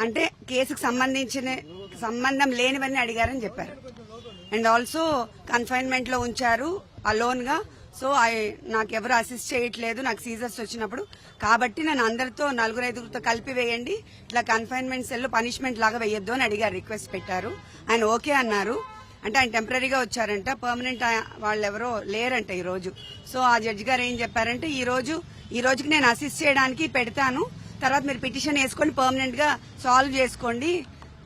అంటే కేసుకు సంబంధం లేనివన్నీ అడిగారని చెప్పారు. అండ్ ఆల్సో కన్ఫైన్మెంట్ లో ఉంచారు అలోన్ గా. సో నాకెవరు అసిస్ట్ చేయట్లేదు నాకు సీజర్స్ వచ్చినప్పుడు, కాబట్టి నన్ను అందరితో 4-5 కలిపి వేయండి, ఇట్లా కన్ఫైన్మెంట్ సెల్ పనిష్మెంట్ లాగా వేయొద్దు అని అడిగారు, రిక్వెస్ట్ పెట్టారు. ఆయన ఓకే అన్నారు. అంటే ఆయన టెంపరీగా వచ్చారంట, పర్మనెంట్ వాళ్ళు ఎవరో లేరంట ఈ రోజు. సో ఆ జడ్జి గారు ఏం చెప్పారంటే ఈ రోజుకి నేను అసిస్ట్ చేయడానికి పెడతాను, తర్వాత మీరు పిటిషన్ వేసుకొని పర్మనెంట్ గా సాల్వ్ చేసుకోండి,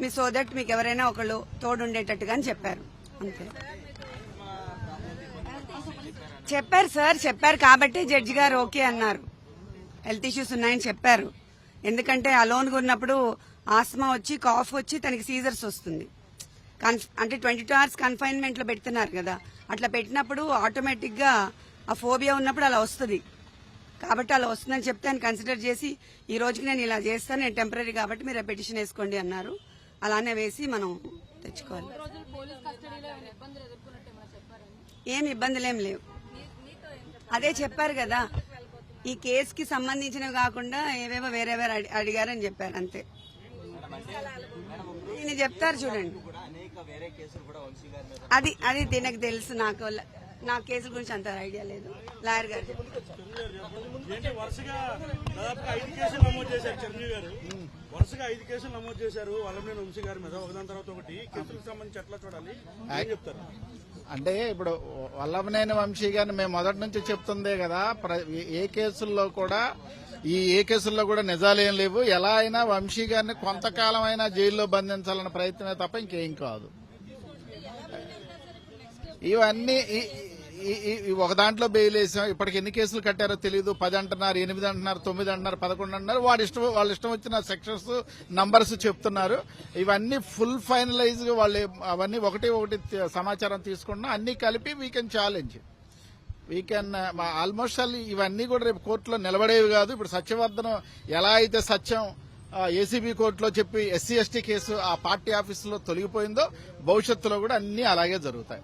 మీ సో దట్ మీకు ఎవరైనా ఒకళ్ళు తోడుండేటట్టుగా అని చెప్పారు. అంతే చెప్పారు సార్, చెప్పారు కాబట్టి జడ్జి గారు ఓకే అన్నారు. హెల్త్ ఇష్యూస్ ఉన్నాయని చెప్పారు. ఎందుకంటే అలోన్ గా ఉన్నప్పుడు ఆస్మా వచ్చి కాఫ్ వచ్చి తనకి సీజర్స్ వస్తుంది. అంటే 22 hours కన్ఫైన్మెంట్ లో పెడుతున్నారు కదా, అట్లా పెట్టినప్పుడు ఆటోమేటిక్ గా ఆ ఫోబియా ఉన్నప్పుడు అలా వస్తుంది. కాబట్టి అలా వస్తుందని చెప్తే ఆయన కన్సిడర్ చేసి ఈ రోజుకి నేను ఇలా చేస్తాను, నేను టెంపరీ కాబట్టి మీరు పిటిషన్ వేసుకోండి అన్నారు. అలానే వేసి మనం తెచ్చుకోవాలి. ఏం ఇబ్బందులేం లేవు, అదే చెప్పారు కదా, ఈ కేసుకి సంబంధించినవి కాకుండా ఏవేవో వేరే అడిగారని చెప్పారు. అంతే ఈయన చెప్తారు చూడండి, అది తినకు తెలుసు. నా కేసుల గురించి అంత ఐడియా లేదు. లాయర్ గారు వరుసగా 5 కేసులు నమోదు చేశారు వల్లభనేని వంశీ గారి మీద, ఒకదాని తర్వాత ఒకటి. కేసులకు సంబంధించి ఎట్లా చూడాలి ఏం చెప్తారు? అంటే ఇప్పుడు వల్లభనేని వంశీ గారిని మేము మొదటి నుంచి చెప్తుందే కదా, ఏ కేసుల్లో కూడా నిజాలేం లేవు. ఎలా అయినా వంశీ గారిని కొంతకాలం అయినా జైల్లో బంధించాలన్న ప్రయత్నమే తప్ప ఇంకేం కాదు. ఇవన్నీ ఒక దాంట్లో బెయిల్ వేసాం. ఇప్పటికి ఎన్ని కేసులు కట్టారో తెలియదు. 10 అంటున్నారు, 8 అంటున్నారు, 9 అంటున్నారు, 11 అంటున్నారు. వాళ్ళ ఇష్టం వచ్చిన సెక్షన్స్ నంబర్స్ చెప్తున్నారు. ఇవన్నీ ఫుల్ ఫైనలైజ్ వాళ్ళు అవన్నీ ఒకటి సమాచారం తీసుకున్నా అన్ని కలిపి వీ కెన్ ఛాలెంజ్. ఆల్మోస్ట్ ఇవన్నీ కూడా రేపు కోర్టులో నిలబడేవి కాదు. ఇప్పుడు సత్యవర్ధనం ఎలా అయితే సత్యం ఏసీబీ కోర్టులో చెప్పి SC ST కేసు ఆ పార్టీ ఆఫీసులో తొలగిపోయిందో, భవిష్యత్తులో కూడా అన్ని అలాగే జరుగుతాయి.